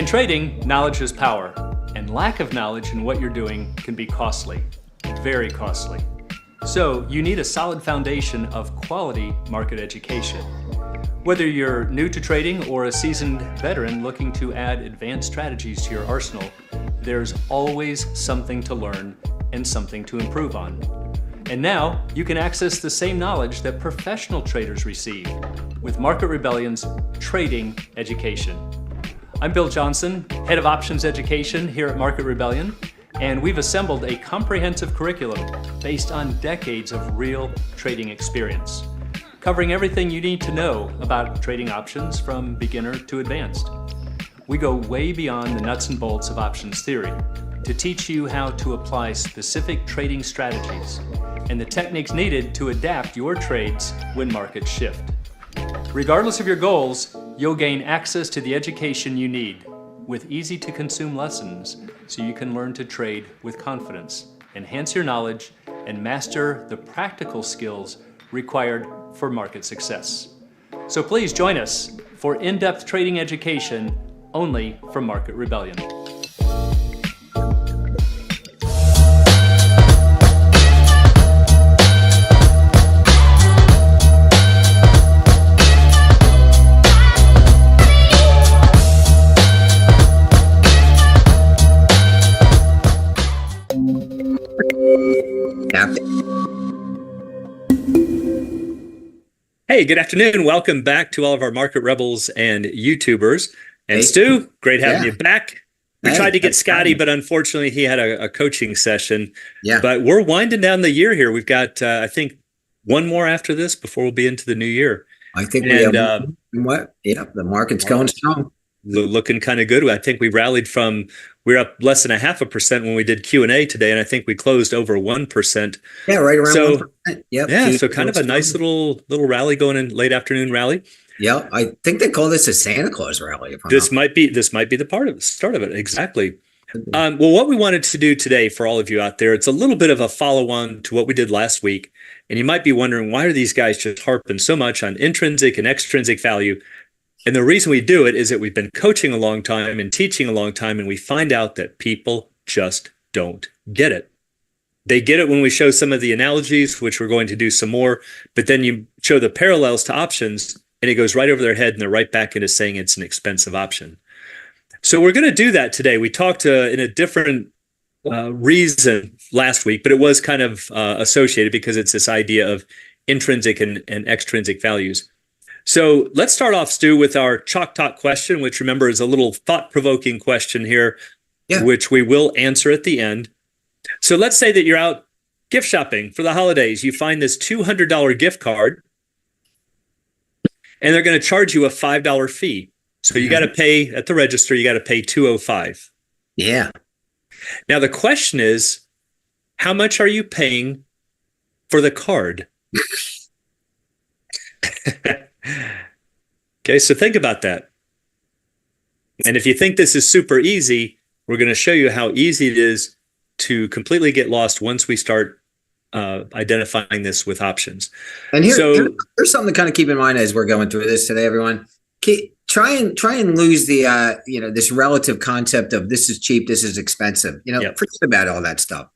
In trading, knowledge is power, and lack of knowledge in what you're doing can be costly, very costly. So you need a solid foundation of quality market education. Whether you're new to trading or a seasoned veteran looking to add advanced strategies to your arsenal, there's always something to learn and something to improve on. And now you can access the same knowledge that professional traders receive with Market Rebellion's Trading Education. I'm Bill Johnson, Head of Options Education here at Market Rebellion, and we've assembled a comprehensive curriculum based on decades of real trading experience, covering everything you need to know about trading options from beginner to advanced. We go way beyond the nuts and bolts of options theory to teach you how to apply specific trading strategies and the techniques needed to adapt your trades when markets shift. Regardless of your goals, you'll gain access to the education you need with easy-to-consume lessons so you can learn to trade with confidence, enhance your knowledge, and master the practical skills required for market success. So please join us for in-depth trading education only from Market Rebellion. Hey, good afternoon. Welcome back to all of our Market Rebels and YouTubers. And hey, Stu, great having you back. We tried to get Scotty, but unfortunately he had a coaching session. Yeah. But we're winding down the year here. We've got, I think, one more after this before we'll be into the new year. I think the market's going strong. Looking kind of good. I think we rallied from, we were up less than 0.5% when we did Q&A today, and I think we closed over 1%. Yeah, right around 1%. Yep. Yeah, so kind of a nice little rally going in, late afternoon rally. Yeah, I think they call this a Santa Claus rally. This might be the start of it. Exactly. Well, what we wanted to do today for all of you out there, it's a little bit of a follow-on to what we did last week, and you might be wondering, why are these guys just harping so much on intrinsic and extrinsic value? And the reason we do it is that we've been coaching a long time and teaching a long time, and we find out that people just don't get it. They get it when we show some of the analogies, which we're going to do some more, but then you show the parallels to options, and it goes right over their head, and they're right back into saying it's an expensive option. So we're going to do that today. We talked in a different reason last week, but it was kind of associated because it's this idea of intrinsic and extrinsic values. So let's start off, Stu, with our Chalk Talk question, which, remember, is a little thought-provoking question here, which we will answer at the end. So let's say that you're out gift shopping for the holidays. You find this $200 gift card, and they're going to charge you a $5 fee. So you got to pay at the register, you got to pay $205. Yeah. Now, the question is, how much are you paying for the card? Okay, so think about that. And if you think this is super easy, we're going to show you how easy it is to completely get lost once we start identifying this with options. And here's something to kind of keep in mind as we're going through this today, everyone. Try and lose the this relative concept of this is cheap, this is expensive. Forget about all that stuff.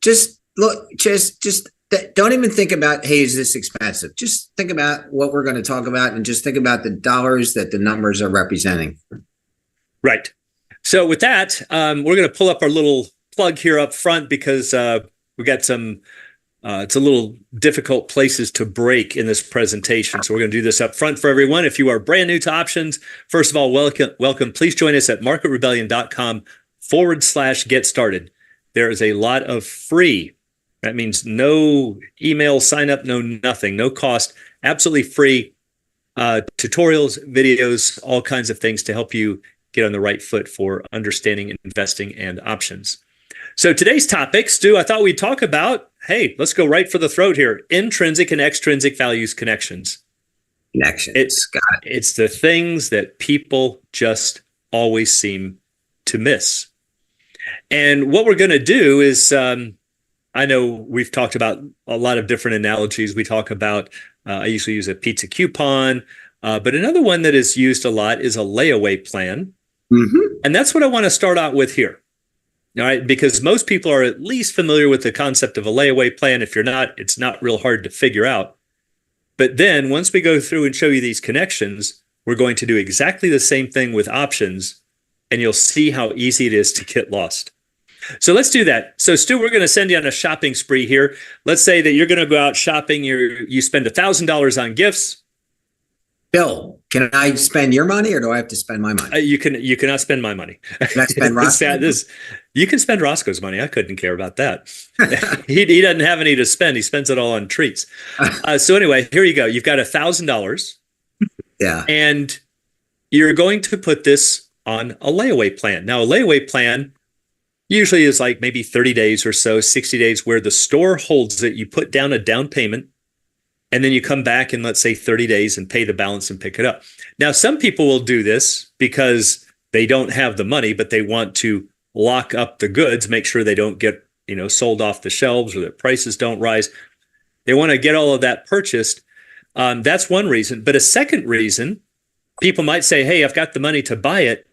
Just look, just don't even think about, hey, is this expensive? Just think about what we're going to talk about and just think about the dollars that the numbers are representing. Right. So with that, we're going to pull up our little plug here up front because we got some, it's a little difficult places to break in this presentation. So we're going to do this up front for everyone. If you are brand new to options, first of all, welcome. Please join us at marketrebellion.com/get started. There is a lot of free. That means no email sign up, no nothing, no cost, absolutely free tutorials, videos, all kinds of things to help you get on the right foot for understanding investing and options. So today's topic, Stu, I thought we'd talk about, hey, let's go right for the throat here. Intrinsic and extrinsic values connections. It's the things that people just always seem to miss. And what we're going to do is, I know we've talked about a lot of different analogies. We talk about, I usually use a pizza coupon, but another one that is used a lot is a layaway plan. Mm-hmm. And that's what I want to start out with here. All right, because most people are at least familiar with the concept of a layaway plan. If you're not, it's not real hard to figure out. But then once we go through and show you these connections, we're going to do exactly the same thing with options, and you'll see how easy it is to get lost. So let's do that. So Stu, we're going to send you on a shopping spree here. Let's say that you're going to go out shopping. You spend $1,000 on gifts. Bill, can I spend your money or do I have to spend my money? You cannot spend my money. Can I spend Roscoe's? You can spend Roscoe's money. I couldn't care about that. he doesn't have any to spend. He spends it all on treats. So anyway, here you go. You've got $1,000. Yeah. And you're going to put this on a layaway plan. Now, a layaway plan usually is like maybe 30 days or so, 60 days, where the store holds it. You put down a down payment, and then you come back in, let's say, 30 days and pay the balance and pick it up. Now, some people will do this because they don't have the money, but they want to lock up the goods, make sure they don't get, sold off the shelves or that prices don't rise. They want to get all of that purchased. That's one reason. But a second reason, people might say, hey, I've got the money to buy it,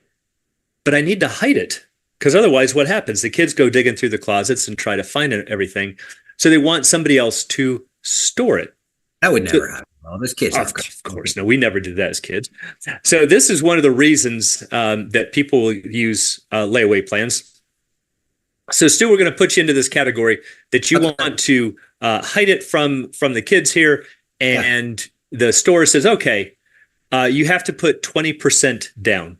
but I need to hide it. Because otherwise, what happens? The kids go digging through the closets and try to find everything. So they want somebody else to store it. That would never happen. Well, this kid's of course, no, we never did that as kids. So this is one of the reasons that people will use layaway plans. So Stu, we're going to put you into this category that you want to hide it from the kids here. And the store says, okay, you have to put 20% down.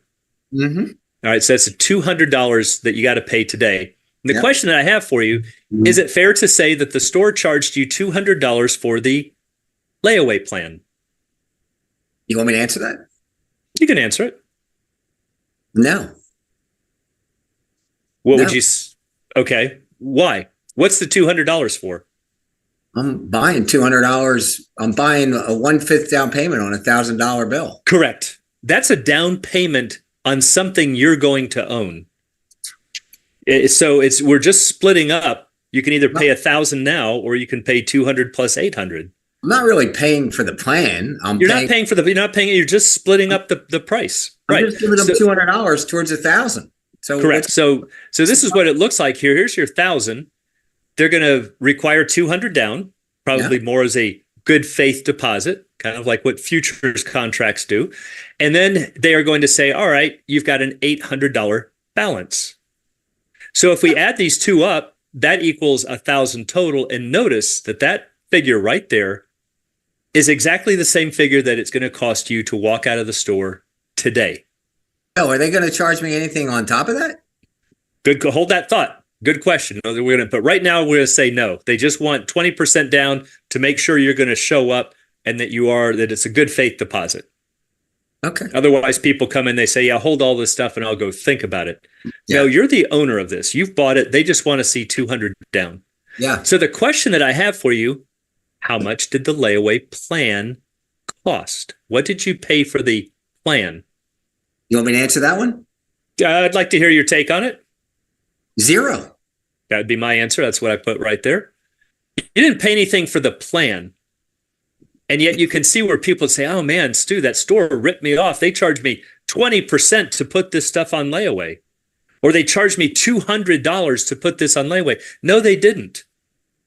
Mm-hmm. All right, so that's $200 that you got to pay today. And the question that I have for you, is it fair to say that the store charged you $200 for the layaway plan? You want me to answer that? You can answer it. No. What would you? Okay. Why? What's the $200 for? I'm buying $200. I'm buying a 1/5 down payment on $1,000 bill. Correct. That's a down payment on something you're going to own. So we're just splitting up. You can either pay $1,000 now, or you can pay $200 plus $800. I'm not really paying for the plan. You're not paying it. You're just splitting up the price. I'm just giving them $200 towards $1,000. So correct. So this is what it looks like here. Here's your $1,000. They're going to require $200 down, probably more as a good faith deposit, kind of like what futures contracts do. And then they are going to say, all right, you've got an $800 balance. So if we add these two up, that equals $1,000 total. And notice that figure right there is exactly the same figure that it's going to cost you to walk out of the store today. Oh, are they going to charge me anything on top of that? Good. Hold that thought. Good question. But right now we're going to say no. They just want 20% down to make sure you're going to show up and that it's a good faith deposit. Okay. Otherwise, people come in, they say, yeah, hold all this stuff and I'll go think about it. Yeah. No, you're the owner of this. You've bought it. They just want to see $200 down. Yeah. So the question that I have for you, how much did the layaway plan cost? What did you pay for the plan? You want me to answer that one? I'd like to hear your take on it. $0. That would be my answer. That's what I put right there. You didn't pay anything for the plan. And yet you can see where people say, oh man, Stu, that store ripped me off. They charged me 20% to put this stuff on layaway. Or they charged me $200 to put this on layaway. No, they didn't.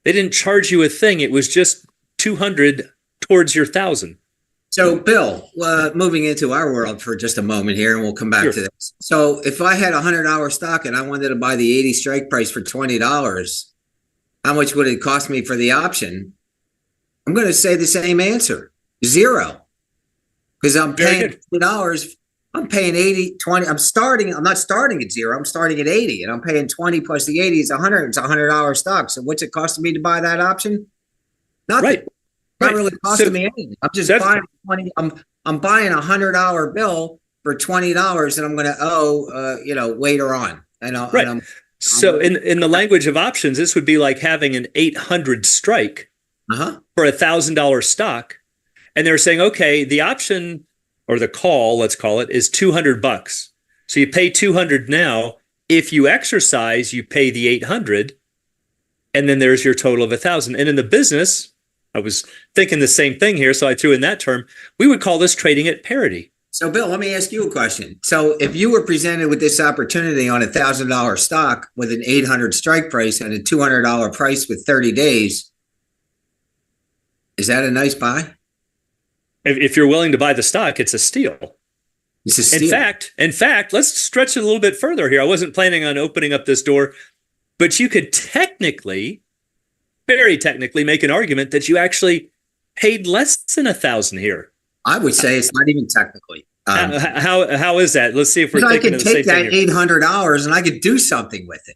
They didn't charge you a thing. It was just $200 towards your $1,000. So, Bill, moving into our world for just a moment here, and we'll come back to this. So, if I had $100 stock and I wanted to buy the 80 strike price for $20, how much would it cost me for the option? I'm going to say the same answer, $0, because I'm paying $20. I'm paying 80, 20. I'm not starting at 0. I'm starting at 80, and I'm paying 20 plus the 80 is 100. It's $100 stock. So, what's it costing me to buy that option? Nothing. Right. Not really costing me anything. I'm just buying 20. I'm buying $100 bill for $20, and I'm going to owe later on. And so in the language of options, this would be like having an 800 strike for $1,000 stock, and they're saying, okay, the option or the call, let's call it, is $200. So you pay $200 now. If you exercise, you pay the $800, and then there's your total of $1,000. And in the business, I was thinking the same thing here, so I threw in that term. We would call this trading at parity. So, Bill, let me ask you a question. So, if you were presented with this opportunity on $1,000 stock with an 800 strike price and a $200 price with 30 days, is that a nice buy? If you're willing to buy the stock, it's a steal. It's a steal. In fact, let's stretch it a little bit further here. I wasn't planning on opening up this door, but you could technically, very technically, make an argument that you actually paid less than 1,000 here. I would say it's not even technically. How is that? Let's see if we're thinking of the same thing. I could take that $800 and I could do something with it.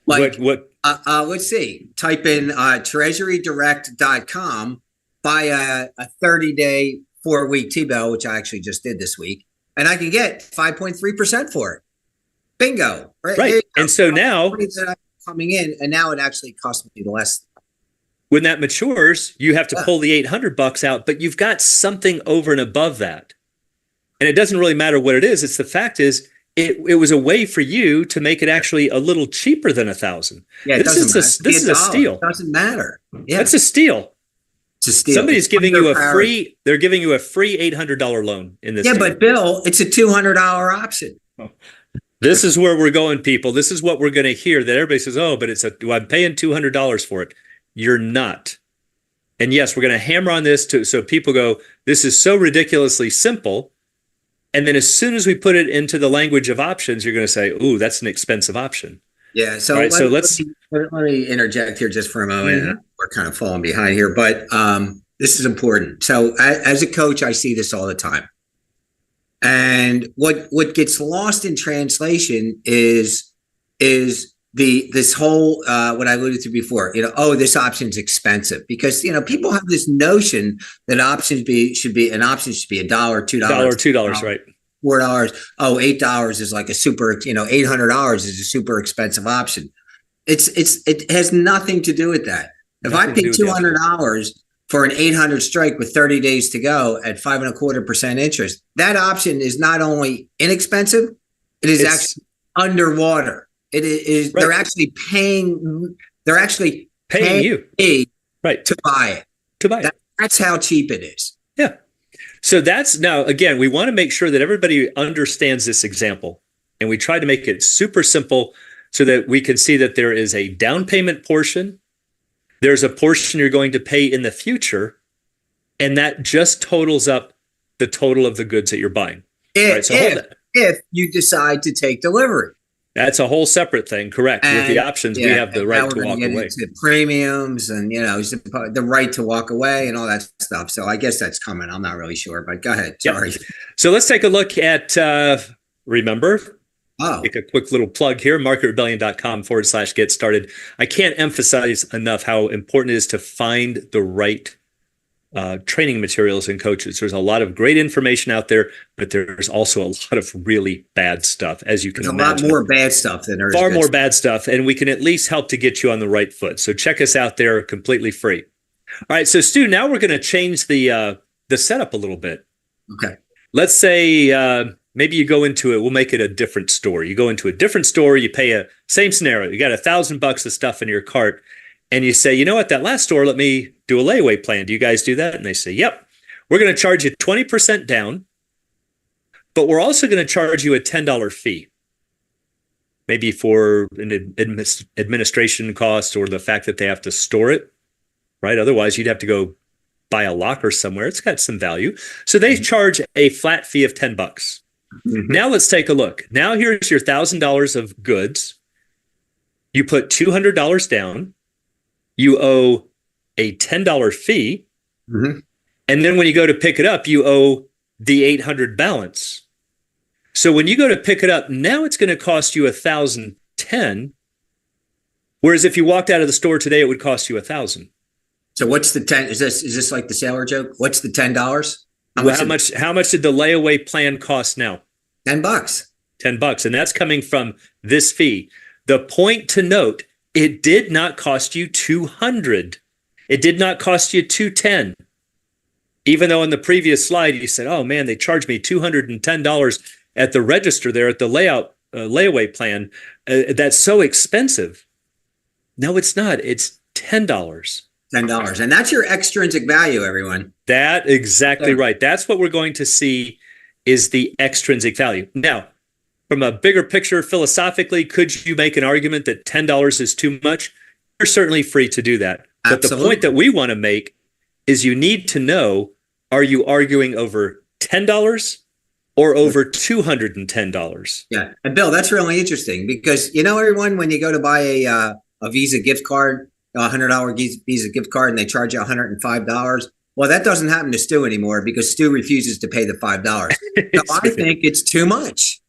Like what? Let's see. Type in treasurydirect.com, buy a 30-day 4-week T-bill, which I actually just did this week, and I can get 5.3% for it. Bingo! Right. And so now coming in, and now it actually costs me less. When that matures, you have to pull the $800 out, but you've got something over and above that. And it doesn't really matter what it is. It's the fact is, it was a way for you to make it actually a little cheaper than 1,000. Yeah, this is a steal. It doesn't matter. Yeah, that's a steal. It's a steal. Somebody's giving you a free. They're giving you a free $800 loan in this. Yeah, but Bill, it's a $200 option. Oh. This is where we're going, people. This is what we're going to hear. That everybody says, "Oh, but I'm paying $200 for it." You're not. And yes, we're going to hammer on this so people go, "This is so ridiculously simple." And then as soon as we put it into the language of options, you're going to say, "Ooh, that's an expensive option." Yeah. So, right, let me interject here just for a moment. Mm-hmm. We're kind of falling behind here, but this is important. So as a coach, I see this all the time. And what gets lost in translation is this whole what I alluded to before, this option's expensive because people have this notion that options should be $1, $2, $2, right? $4. Oh, $8 is like a super, $800 is a super expensive option. It has nothing to do with that. If I pay $200 for an 800 strike with 30 days to go at 5.25% interest, that option is not only inexpensive, it's actually underwater. It is. Right. They're actually paying. They're actually paying you right to buy it. That's how cheap it is. Yeah. So that's now again. We want to make sure that everybody understands this example, and we try to make it super simple so that we can see that there is a down payment portion. There's a portion you're going to pay in the future, and that just totals up the total of the goods that you're buying. If you decide to take delivery. That's a whole separate thing, correct? With the options, we have the right to walk away. Premiums and, the right to walk away and all that stuff. So I guess that's coming. I'm not really sure, but go ahead. Sorry. Yep. So let's take a look at, remember, make a quick little plug here, marketrebellion.com/get started. I can't emphasize enough how important it is to find the right training materials and coaches. There's a lot of great information out there, but there's also a lot of really bad stuff, as you can imagine. A lot more bad stuff than there is far more bad stuff, and we can at least help to get you on the right foot. So check us out there, completely free. All right, so Stu, now we're going to change the setup a little bit. Okay. Let's say maybe you go into it. We'll make it a different store. You go into a different store. You pay same scenario. You got $1,000 of stuff in your cart. And you say, you know what, that last store, let me do a layaway plan. Do you guys do that? And they say, yep. We're going to charge you 20% down, but we're also going to charge you a $10 fee. Maybe for an administration cost or the fact that they have to store it, right? Otherwise, you'd have to go buy a locker somewhere. It's got some value. So they charge a flat fee of $10. Mm-hmm. Now let's take a look. Now here's your $1,000 of goods. You put $200 down. You owe a $10 fee. Mm-hmm. And then when you go to pick it up, you owe the $800 balance. So when you go to pick it up, now it's going to cost you $1,010. Whereas if you walked out of the store today, it would cost you $1,000. So what's the 10? Is this like the sailor joke? What's the $10? How much did the layaway plan cost now? $10. $10. And that's coming from this fee. The point to note, it did not cost you $200. It did not cost you $210. Even though in the previous slide you said, "Oh man, they charged me $210 at the register there at the layaway plan. That's so expensive." No, it's not. It's $10. $10, and that's your extrinsic value, everyone. That exactly right. That's what we're going to see is the extrinsic value. Now, from a bigger picture, philosophically, could you make an argument that $10 is too much? You're certainly free to do that. But the point that we want to make is you need to know, are you arguing over $10 or over $210? Yeah. And Bill, that's really interesting because, everyone, when you go to buy a Visa gift card, a $100 Visa gift card, and they charge you $105. Well, that doesn't happen to Stu anymore because Stu refuses to pay the $5. So I think it's too much.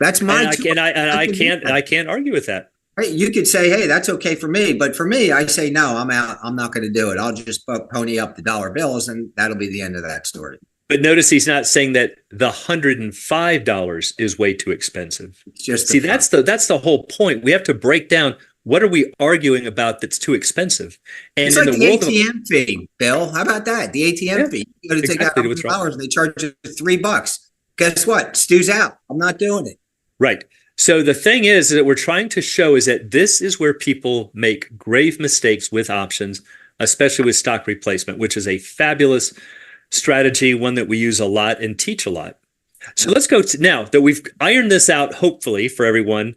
That's my. I can't argue with that. Right? You could say, "Hey, that's okay for me," but for me, I say, "No, I'm out. I'm not going to do it. I'll just pony up the dollar bills, and that'll be the end of that story." But notice he's not saying that the $105 is way too expensive. Just that's the whole point. We have to break down, what are we arguing about that's too expensive? And it's in like the world ATM fee, Bill. How about that? The ATM fee. You go to take out $100 and they charge you $3. Guess what? Stu's out. I'm not doing it. Right. So the thing is that we're trying to show is that this is where people make grave mistakes with options, especially with stock replacement, which is a fabulous strategy, one that we use a lot and teach a lot. So let's go to, now that we've ironed this out, hopefully for everyone,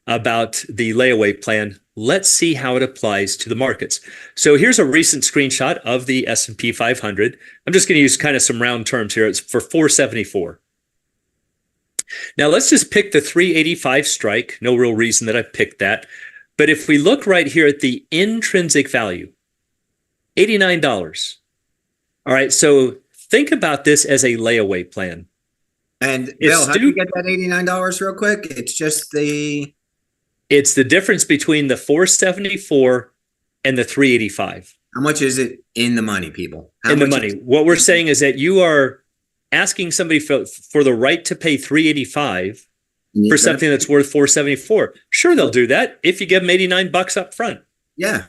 about the layaway plan, let's see how it applies to the markets. So here's a recent screenshot of the S&P 500. I'm just going to use kind of some round terms here. It's for 474. Now let's just pick the 385 strike. No real reason that I picked that. But if we look right here at the intrinsic value, $89. All right, so think about this as a layaway plan. And Bill, how do you get that $89 real quick? It's the difference between the 474 and the 385. How much is it in the money, people? In the money. What we're saying is that you are asking somebody for the right to pay 385 for something that's worth 474. Sure, they'll do that if you give them $89 up front. Yeah.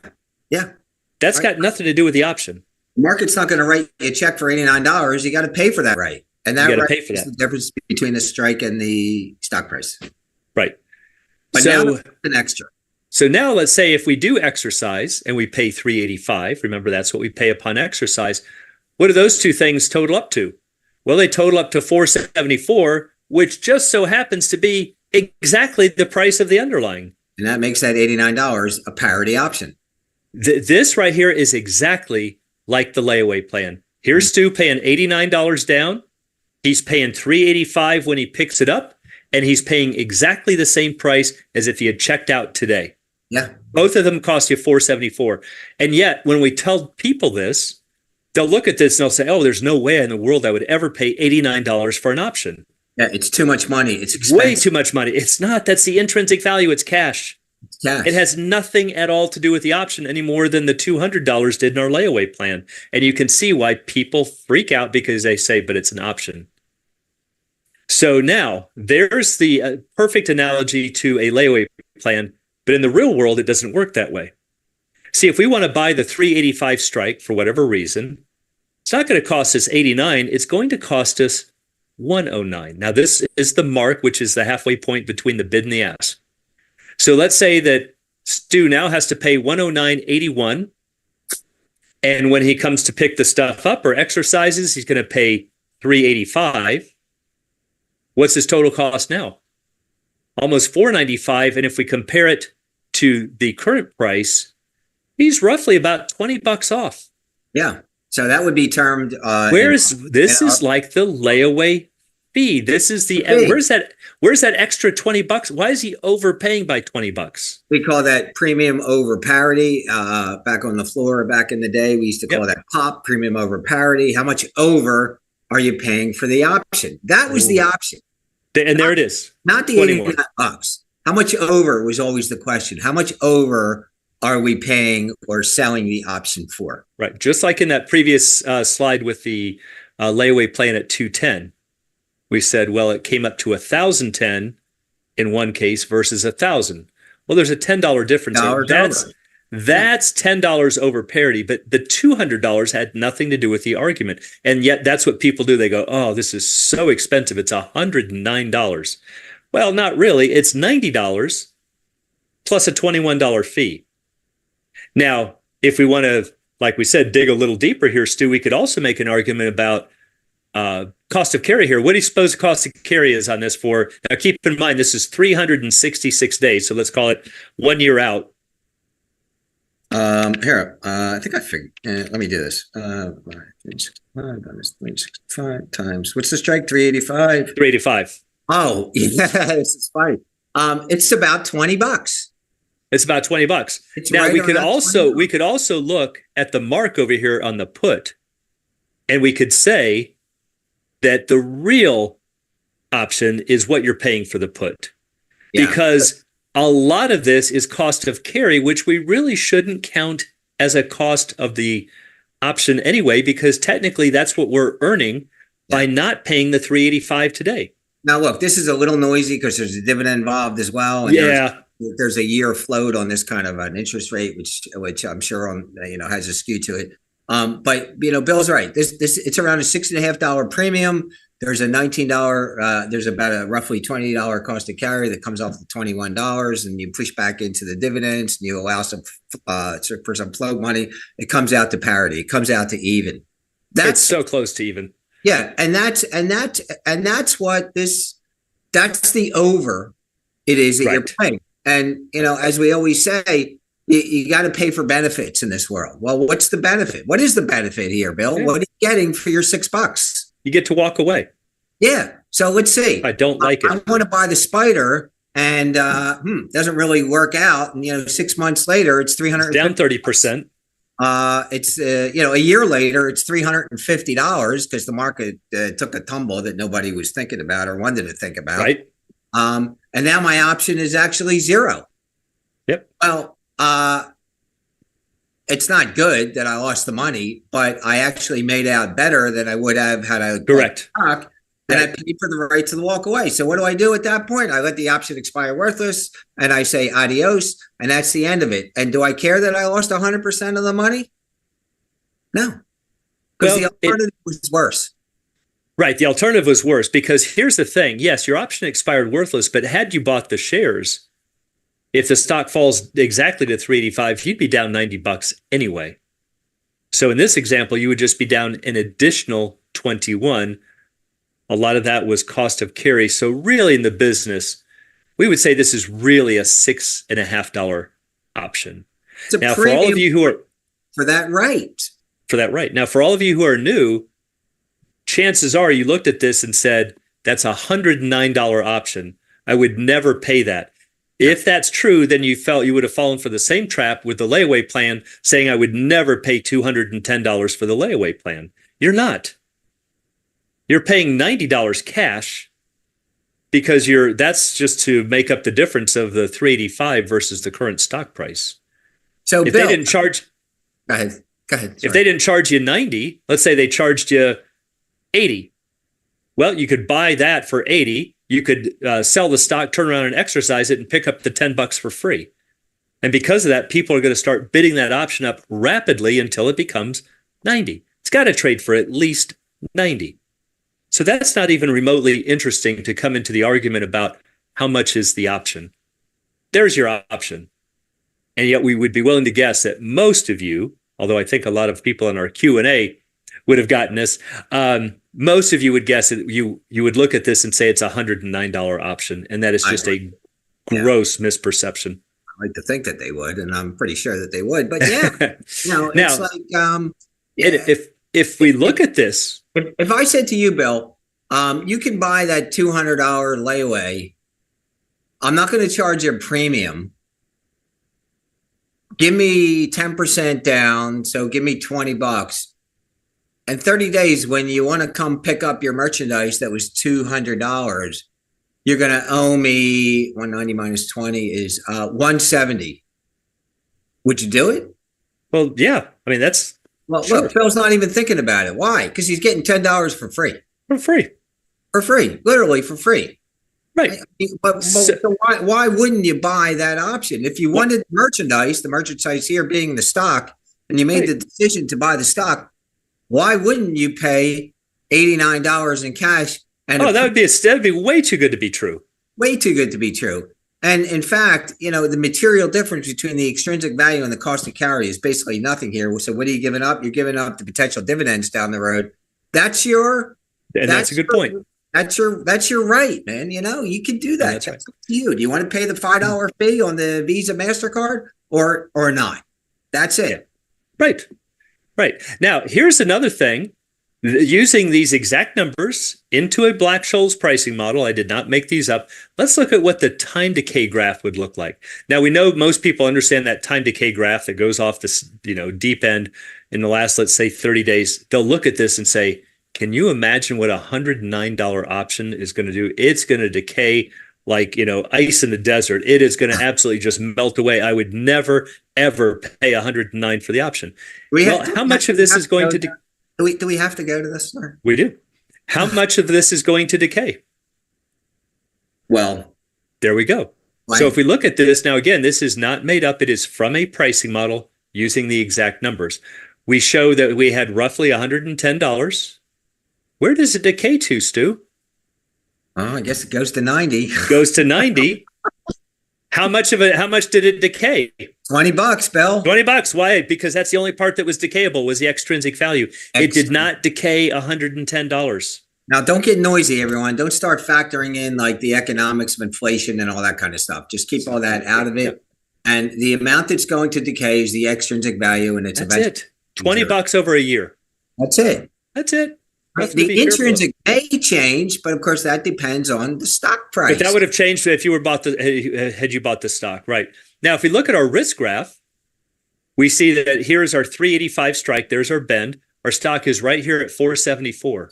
Yeah. That's got nothing to do with the option. The market's not going to write you a check for $89. You got to pay for that right. And that right is the difference between the strike and the stock price. Right. But now it's an extra. So now let's say if we do exercise and we pay 385, remember that's what we pay upon exercise. What do those two things total up to? Well, they total up to 474, which just so happens to be exactly the price of the underlying. And that makes that $89 a parity option. This right here is exactly like the layaway plan. Here's Stu paying $89 down. He's paying $385 when he picks it up, and he's paying exactly the same price as if he had checked out today. Yeah. Both of them cost you $474. And yet, when we tell people this, they'll look at this and they'll say, oh, there's no way in the world I would ever pay $89 for an option. Yeah, it's too much money. It's expensive. Way too much money. It's not. That's the intrinsic value. It's cash. It's cash. It has nothing at all to do with the option any more than the $200 did in our layaway plan. And you can see why people freak out because they say, but it's an option. So now there's the perfect analogy to a layaway plan. But in the real world, it doesn't work that way. See, if we want to buy the 385 strike for whatever reason, it's not going to cost us 89. It's going to cost us 109. Now, this is the mark, which is the halfway point between the bid and the ask. So let's say that Stu now has to pay 109.81. And when he comes to pick the stuff up or exercises, he's going to pay 385. What's his total cost now? Almost 495. And if we compare it to the current price, he's roughly about $20 off. Yeah. So that would be termed. This is like the layaway fee. This is the where's that extra $20? Why is he overpaying by $20? We call that premium over parity. Back on the floor, back in the day, we used to call that POP, premium over parity. How much over are you paying for the option? That was the option. And there it is. Not the $89. How much over was always the question. How much over are we paying or selling the option for? Right. Just like in that previous slide with the layaway plan at 210, we said, well, it came up to 1,010 in one case versus 1,000. Well, there's a $10 difference. That's $10 over parity, but the $200 had nothing to do with the argument. And yet that's what people do. They go, oh, this is so expensive. It's $109. Well, not really. It's $90 plus a $21 fee. Now, if we want to, like we said, dig a little deeper here, Stu, we could also make an argument about cost of carry here. What do you suppose the cost of carry is on this for? Now, keep in mind, this is 366 days. So let's call it 1 year out. Here, I think I figured. Let me do this. 365 minus 365 times. What's the strike? 385. 385. Oh, yeah, this is funny. It's about $20. It's about $20. It's Now right we could around also $20. we could also look at the mark over here on the put, and we could say that the real option is what you're paying for the put, Yeah. because a lot of this is cost of carry, which we really shouldn't count as a cost of the option anyway, because technically that's what we're earning by not paying the 385 today. Now, look, this is a little noisy because there's a dividend involved as well. And Yeah. there's a year float on this kind of an interest rate, which I'm sure has a skew to it. But Bill's right. This it's around a $6.50 premium. There's a $19. There's about a roughly $20 cost of carry that comes off the $21, and you push back into the dividends, and you allow some for some float money. It comes out to parity. It comes out to even. It's so close to even. Yeah, and that's what this. That's the over. It is that you're paying. And, as we always say, you got to pay for benefits in this world. Well, what's the benefit? What is the benefit here, Bill? Yeah. What are you getting for your $6? You get to walk away. Yeah. So let's see. I don't like it. I want to buy the Spider and doesn't really work out. And, 6 months later, it's $300. Down 30%. It's, a year later, it's $350 because the market took a tumble that nobody was thinking about or wanted to think about. Right. And now my option is actually zero. Yep. Well, it's not good that I lost the money, but I actually made out better than I would have had I Correct. Stock, and I paid for the right to walk away. So what do I do at that point? I let the option expire worthless, and I say adios, and that's the end of it. And do I care that I lost 100% of the money? No, because the alternative was worse. Right. The alternative was worse because here's the thing. Yes, your option expired worthless, but had you bought the shares, if the stock falls exactly to 385, you'd be down $90 anyway. So in this example, you would just be down an additional 21. A lot of that was cost of carry. So really in the business, we would say this is really a $6.50 option. It's a now, for all of you who are for that right. Now, for all of you who are new, chances are you looked at this and said, that's a $109 option. I would never pay that. If that's true, then you felt you would have fallen for the same trap with the layaway plan, saying I would never pay $210 for the layaway plan. You're not. You're paying $90 cash because that's just to make up the difference of the 385 versus the current stock price. So if Bill, they didn't charge, go ahead. Sorry. If they didn't charge you 90, let's say they charged you 80. Well, you could buy that for 80. You could sell the stock, turn around and exercise it and pick up the $10 for free. And because of that, people are going to start bidding that option up rapidly until it becomes 90. It's got to trade for at least 90. So that's not even remotely interesting to come into the argument about how much is the option. There's your option. And yet we would be willing to guess that most of you, although I think a lot of people in our Q&A would have gotten this, most of you would guess that you would look at this and say it's a $109 option, and that is just a gross misperception. I like to think that they would, and I'm pretty sure that they would. But yeah, now, it's like if we look at this, if I said to you, Bill, you can buy that $200 layaway. I'm not going to charge you a premium. Give me 10% down, so give me $20. And 30 days, when you want to come pick up your merchandise that was $200, you're going to owe me 190 minus 20 is 170. Would you do it? Well, yeah. I mean, that's well. Sure. Look, Phil's not even thinking about it. Why? Because he's getting $10 for free. For free, Literally for free. Right. But so why wouldn't you buy that option if you wanted merchandise? The merchandise here being the stock, and you made the decision to buy the stock. Why wouldn't you pay $89 in cash? And that'd be way too good to be true. Way too good to be true. And in fact, the material difference between the extrinsic value and the cost of carry is basically nothing here. So what are you giving up? You're giving up the potential dividends down the road. That's your And that's a good point. That's your right, man. You can do that. That's up to you. Do you want to pay the $5 fee on the Visa MasterCard or not? That's it. Yeah. Right. Now, here's another thing. Using these exact numbers into a Black-Scholes pricing model, I did not make these up. Let's look at what the time decay graph would look like. Now, we know most people understand that time decay graph that goes off this, deep end in the last, let's say, 30 days. They'll look at this and say, can you imagine what a $109 option is going to do? It's going to decay like, ice in the desert. It is going to absolutely just melt away. I would never, ever pay $109 for the option. How much of this is going to decay? Do we have to go to this? Or? We do. How much of this is going to decay? Well, there we go. So if we look at this now, again, this is not made up. It is from a pricing model using the exact numbers. We show that we had roughly $110. Where does it decay to, Stu? Oh, I guess it goes to 90. Goes to 90. How much did it decay? $20, Bill. $20. Why? Because that's the only part that was decayable was the extrinsic value. It did not decay $110. Now, don't get noisy, everyone. Don't start factoring in like the economics of inflation and all that kind of stuff. Just keep all that out of it. Yep. And the amount that's going to decay is the extrinsic value, and it's it. $20 over a year. That's it. That's it. The intrinsic may change, but of course that depends on the stock price. But that would have changed if you were had you bought the stock, right? Now, if we look at our risk graph, we see that here's our 385 strike. There's our bend. Our stock is right here at 474.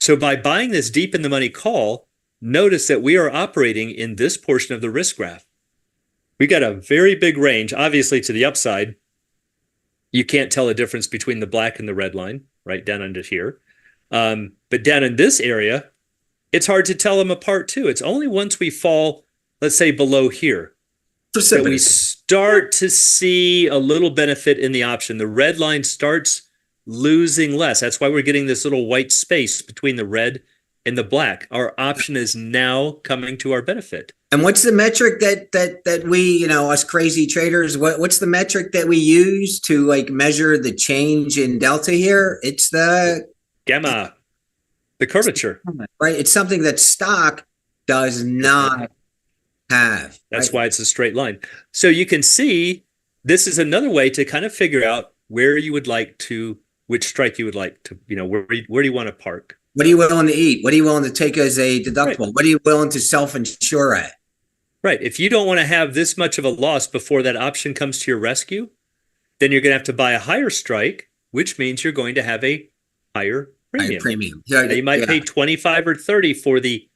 So by buying this deep in the money call, notice that we are operating in this portion of the risk graph. We got a very big range, obviously to the upside. You can't tell the difference between the black and the red line, right down under here. But down in this area, it's hard to tell them apart too. It's only once we fall, let's say below here, that we start to see a little benefit in the option. The red line starts losing less. That's why we're getting this little white space between the red and the black. Our option is now coming to our benefit. And what's the metric that we, us crazy traders, what's the metric that we use to like measure the change in delta here? It's the gamma, the curvature. Right. It's something that stock does not have. That's why it's a straight line. So you can see this is another way to kind of figure out where you would like to, which strike you would like to, where do you want to park? What are you willing to eat? What are you willing to take as a deductible? Right. What are you willing to self-insure at? Right. If you don't want to have this much of a loss before that option comes to your rescue, then you're going to have to buy a higher strike, which means you're going to have a higher premium. You might pay 25 or 30 for the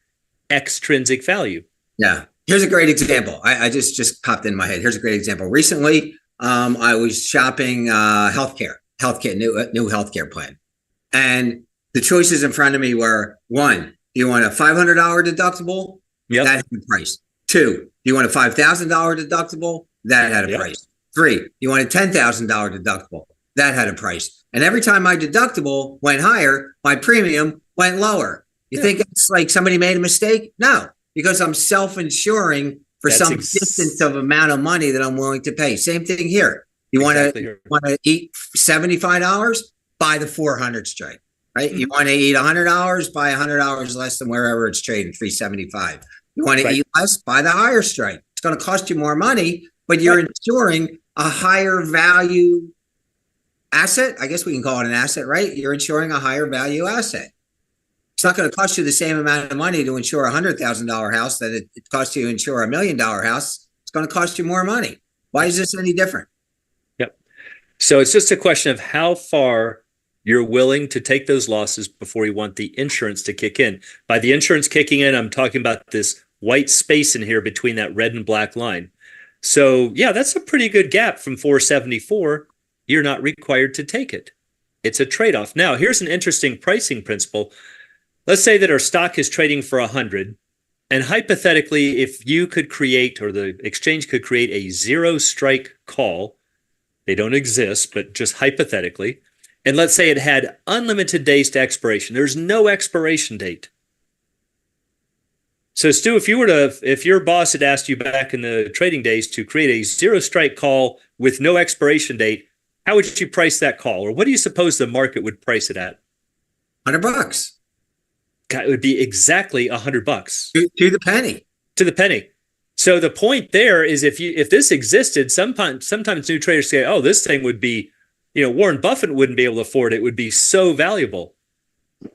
extrinsic value. Yeah. Here's a great example. I just popped in my head. Here's a great example. Recently, I was shopping healthcare, new healthcare plan. And the choices in front of me were, one, do you want a $500 deductible? Yep. That had a price. Two, do you want a $5,000 deductible? That had a price. Three, you want a $10,000 deductible? That had a price. And every time my deductible went higher, my premium went lower. You think it's like somebody made a mistake? No, because I'm self-insuring for some distance of amount of money that I'm willing to pay. Same thing here. You want to eat $75? Buy the 400 strike, right? Mm-hmm. You want to eat $100? Buy $100 less than wherever it's trading, $375. You want to eat less? Buy the higher strike. It's going to cost you more money, but you're insuring a higher value asset. I guess we can call it an asset, right? You're insuring a higher value asset. It's not going to cost you the same amount of money to insure a $100,000 house that it costs you to insure $1 million house. It's going to cost you more money. Why is this any different? Yep. So it's just a question of how far you're willing to take those losses before you want the insurance to kick in. By the insurance kicking in, I'm talking about this white space in here between that red and black line. So yeah, that's a pretty good gap from 474. You're not required to take it. It's a trade-off. Now, here's an interesting pricing principle. Let's say that our stock is trading for 100. And hypothetically, if you could create, or the exchange could create a zero strike call, they don't exist, but just hypothetically, and let's say it had unlimited days to expiration. There's no expiration date. So Stu, if your boss had asked you back in the trading days to create a zero strike call with no expiration date, how would you price that call? Or what do you suppose the market would price it at? $100. God, it would be exactly $100 to the penny. to the penny. So the point there is if this existed, sometimes new traders say, oh, this thing would be, Warren Buffett wouldn't be able to afford it. It would be so valuable.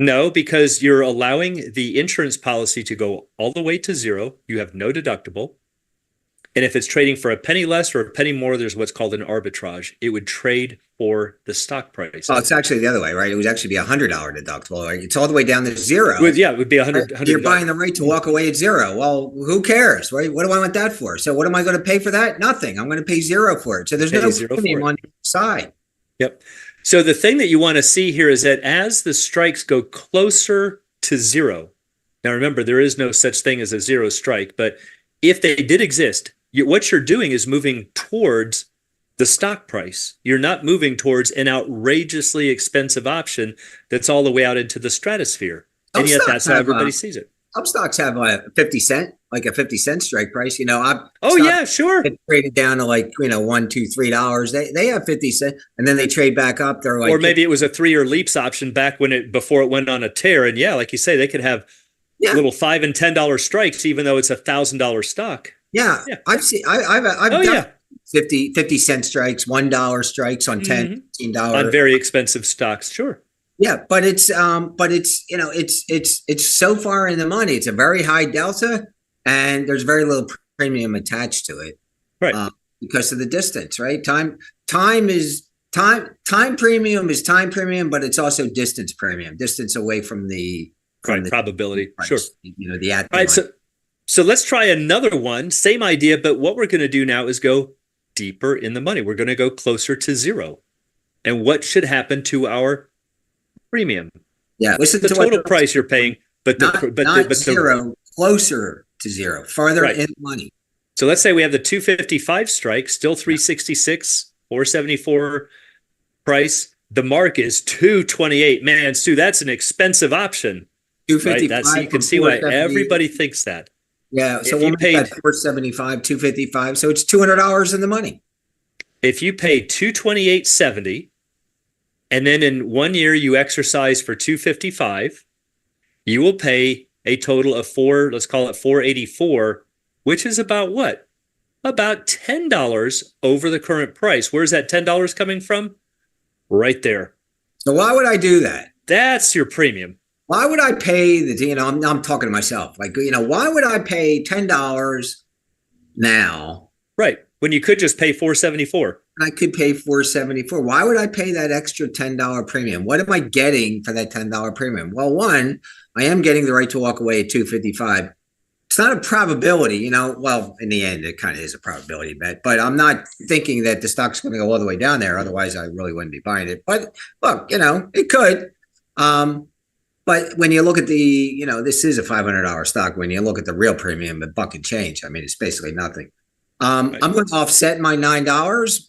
No, because you're allowing the insurance policy to go all the way to zero. You have no deductible. And if it's trading for a penny less or a penny more, there's what's called an arbitrage. It would trade for the stock price. Oh, it's actually the other way, right? It would actually be $100 deductible. Right? It's all the way down to zero. It would be $100. You're buying the right to walk away at zero. Well, who cares, right? What do I want that for? So what am I going to pay for that? Nothing. I'm going to pay zero for it. So there's no premium on the side. Yep. So the thing that you want to see here is that as the strikes go closer to zero, now remember, there is no such thing as a zero strike, but if they did exist, what you're doing is moving towards the stock price. You're not moving towards an outrageously expensive option that's all the way out into the stratosphere. And yet that's how everybody sees it. Some stocks have a 50 cent, like a 50-cent strike price. Yeah, sure. Get traded down to like, $1, $2, $3. They have 50 cents and then they trade back up. They're like, or maybe it was a 3-year leaps option back before it went on a tear. And yeah, like you say, they could have little $5 and $10 strikes, even though it's $1,000 stock. Yeah. I've done 50-cent strikes, $1 strikes on $10, $15 on very expensive stocks. Sure. Yeah, but it's so far in the money. It's a very high delta, and there's very little premium attached to it, right? Because of the distance, right? Time premium is time premium, but it's also distance premium, distance away from the probability. Price, sure. The at. All right, so let's try another one. Same idea, but what we're going to do now is go deeper in the money. We're going to go closer to zero, and what should happen to our premium? Yeah, listen to the total price you're paying, but zero, closer to zero, farther in money. So let's say we have the 255 strike, still 366, 474 price. The mark is 228. Man, Stu, that's an expensive option. 255. Right? You can see why everybody thinks that. Yeah, so we'll make that 475, 255. So it's $200 in the money. If you pay 228.70. And then in 1 year, you exercise for 255, you will pay a total of let's call it 484, which is about what? About $10 over the current price. Where's that $10 coming from? Right there. So why would I do that? That's your premium. Why would I pay I'm talking to myself. Like, why would I pay $10 now? Right. When you could just pay $474. I could pay $474. Why would I pay that extra $10 premium? What am I getting for that $10 premium? Well, one, I am getting the right to walk away at 255. It's not a probability, well, in the end, it kind of is a probability bet, but I'm not thinking that the stock's going to go all the way down there. Otherwise, I really wouldn't be buying it. But look, it could. But when you look at this is a $500 stock. When you look at the real premium, a buck and change. I mean, it's basically nothing. I'm going to offset my $9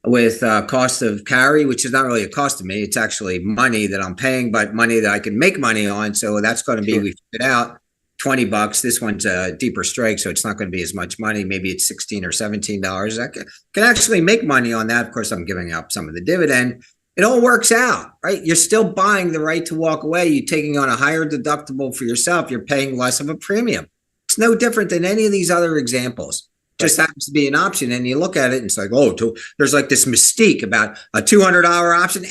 with cost of carry, which is not really a cost to me. It's actually money that I'm paying, but money that I can make money on. So that's going to be, we figured out, $20. This one's a deeper strike, so it's not going to be as much money. Maybe it's $16 or $17. I can actually make money on that. Of course, I'm giving up some of the dividend. It all works out, right? You're still buying the right to walk away. You're taking on a higher deductible for yourself. You're paying less of a premium. It's no different than any of these other examples. Just happens to be an option, and you look at it and it's like, there's like this mystique about a $200 option.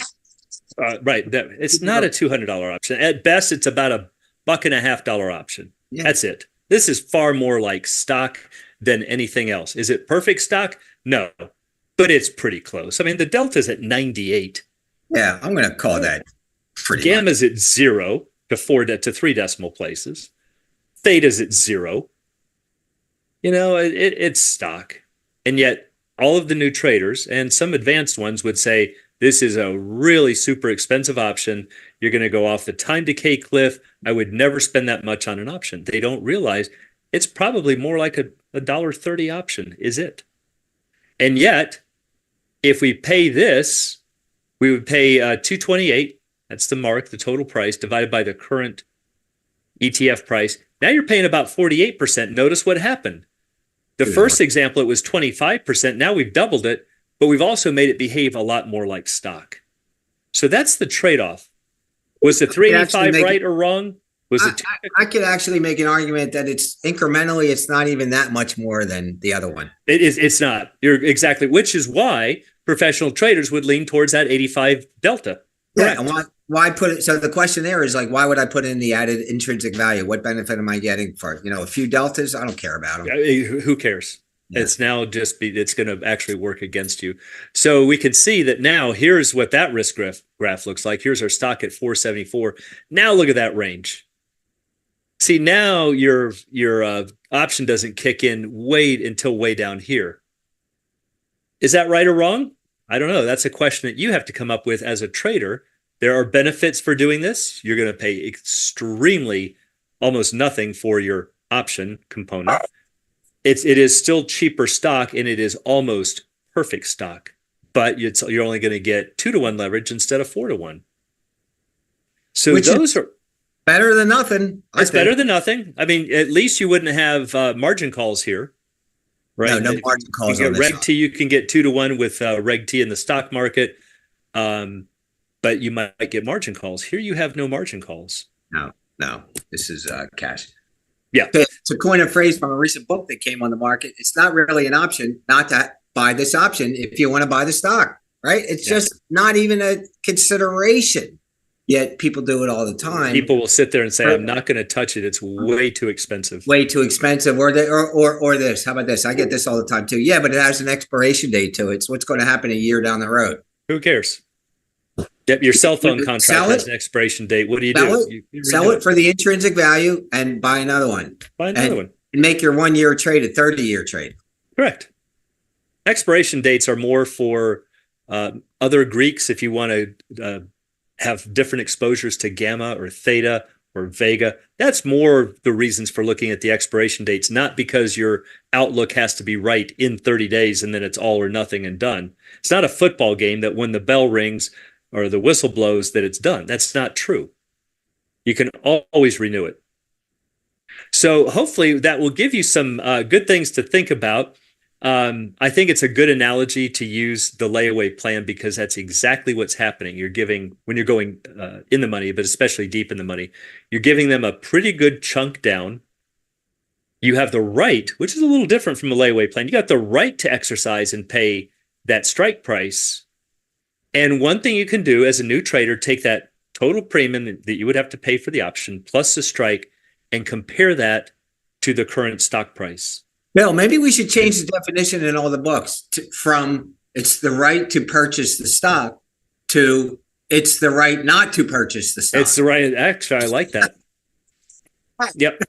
Right. It's not a $200 option. At best, it's about $1.50 option. Yeah. That's it. This is far more like stock than anything else. Is it perfect stock? No, but it's pretty close. I mean, the delta's at 98. Yeah, I'm going to call that pretty Gamma's at 0 to 3 decimal places. Theta's at 0. It's stock. And yet all of the new traders and some advanced ones would say, this is a really super expensive option. You're going to go off the time decay cliff. I would never spend that much on an option. They don't realize it's probably more like a $1.30 option, is it? And yet, if we pay this, we would pay $228. That's the mark, the total price, divided by the current ETF price. Now you're paying about 48%. Notice what happened. The first example, it was 25%. Now we've doubled it, but we've also made it behave a lot more like stock. So that's the trade-off. Was the could actually 385 right or wrong? Was it? I could actually make an argument that it's incrementally, it's not even that much more than the other one. It is. It's not. You're exactly. Which is why professional traders would lean towards that 85 delta. Correct. Yeah, and why put it? So the question there is like, why would I put in the added intrinsic value? What benefit am I getting for it? A few deltas? I don't care about them. Who cares? Yeah. It's now it's going to actually work against you. So we can see that now. Here's what that risk graph looks like. Here's our stock at 474. Now look at that range. See, now your option doesn't kick in until way down here. Is that right or wrong? I don't know. That's a question that you have to come up with as a trader. There are benefits for doing this. You're going to pay extremely, almost nothing for your option component. It is still cheaper stock, and it is almost perfect stock, but you're only going to get 2-to-1 leverage instead of 4-to-1. So those are better than nothing. It's better than nothing. I mean, at least you wouldn't have margin calls here, right? No margin calls. You get Reg T, you can get 2-to-1 with Reg T in the stock market, but you might get margin calls. Here you have no margin calls. No. This is cash. Yeah. To coin a phrase from a recent book that came on the market, it's not really an option not to buy this option if you want to buy the stock, right? It's just not even a consideration. Yet people do it all the time. People will sit there and say, I'm not going to touch it. It's way too expensive. Way too expensive. Or this. How about this? I get this all the time too. Yeah, but it has an expiration date to it. So what's going to happen a year down the road? Who cares? Yep, your cell phone contract has an expiration date. What do you do? You sell it for the intrinsic value and buy another one. And make your 1-year trade a 30-year trade. Correct. Expiration dates are more for other Greeks if you want to have different exposures to gamma or theta or vega. That's more the reasons for looking at the expiration dates, not because your outlook has to be right in 30 days and then it's all or nothing and done. It's not a football game that when the bell rings or the whistle blows that it's done. That's not true. You can always renew it. So hopefully that will give you some good things to think about. I think it's a good analogy to use the layaway plan because that's exactly what's happening. When you're going in the money, but especially deep in the money, you're giving them a pretty good chunk down. You have the right, which is a little different from a layaway plan. You got the right to exercise and pay that strike price. And one thing you can do as a new trader, take that total premium that you would have to pay for the option plus the strike and compare that to the current stock price. Bill, maybe we should change the definition in all the books from it's the right to purchase the stock to it's the right not to purchase the stock. It's the right. Actually, I like that. Yep.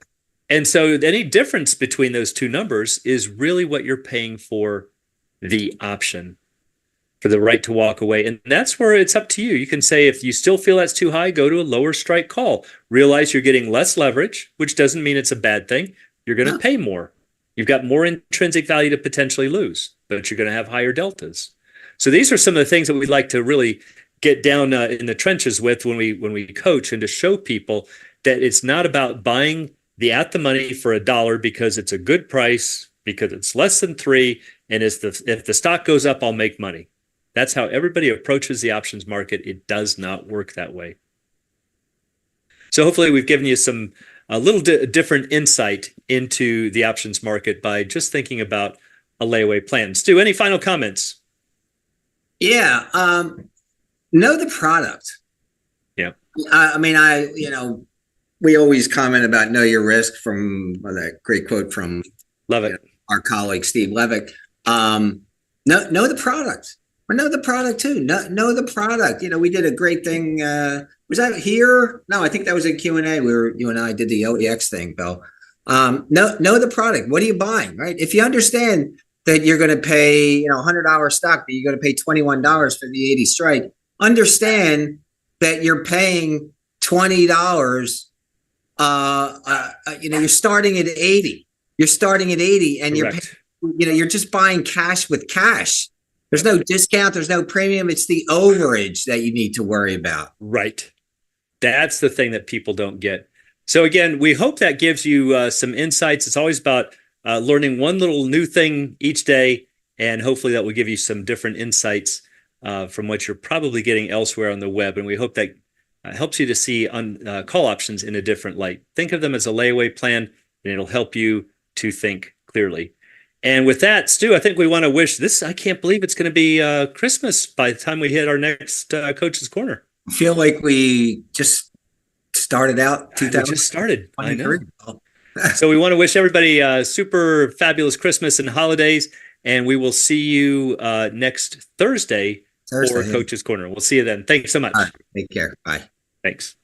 And so any difference between those two numbers is really what you're paying for the option, for the right to walk away. And that's where it's up to you. You can say, if you still feel that's too high, go to a lower strike call. Realize you're getting less leverage, which doesn't mean it's a bad thing. You're going to pay more. You've got more intrinsic value to potentially lose, but you're going to have higher deltas. So these are some of the things that we'd like to really get down in the trenches with when we coach, and to show people that it's not about buying the at the money for $1 because it's a good price, because it's less than 3, and if the stock goes up, I'll make money. That's how everybody approaches the options market. It does not work that way. So hopefully we've given you a little different insight into the options market by just thinking about a layaway plan. Stu, any final comments? Yeah. Know the product. Yeah. We always comment about know your risk from that great quote from Levick, our colleague, Steve Levick. Know the product. Or know the product too. Know the product. We did a great thing. Was that here? No, I think that was in Q&A. You and I did the OEX thing, Bill. Know the product. What are you buying, right? If you understand that you're going to pay, $100 stock, but you're going to pay $21 for the 80 strike, understand that you're paying $20. You're starting at 80. You're starting at 80, and correct. you're just buying cash with cash. There's no discount. There's no premium. It's the overage that you need to worry about. Right. That's the thing that people don't get. So again, we hope that gives you some insights. It's always about learning one little new thing each day, and hopefully that will give you some different insights from what you're probably getting elsewhere on the web. And we hope that helps you to see call options in a different light. Think of them as a layaway plan, and it'll help you to think clearly. And with that, Stu, I think we want to wish this. I can't believe it's going to be Christmas by the time we hit our next Coach's Corner. I feel like we just started out. We just started. I know. Oh. So we want to wish everybody a super fabulous Christmas and holidays, and we will see you next Thursday for Coach's Corner. We'll see you then. Thanks so much. All right. Take care. Bye. Thanks.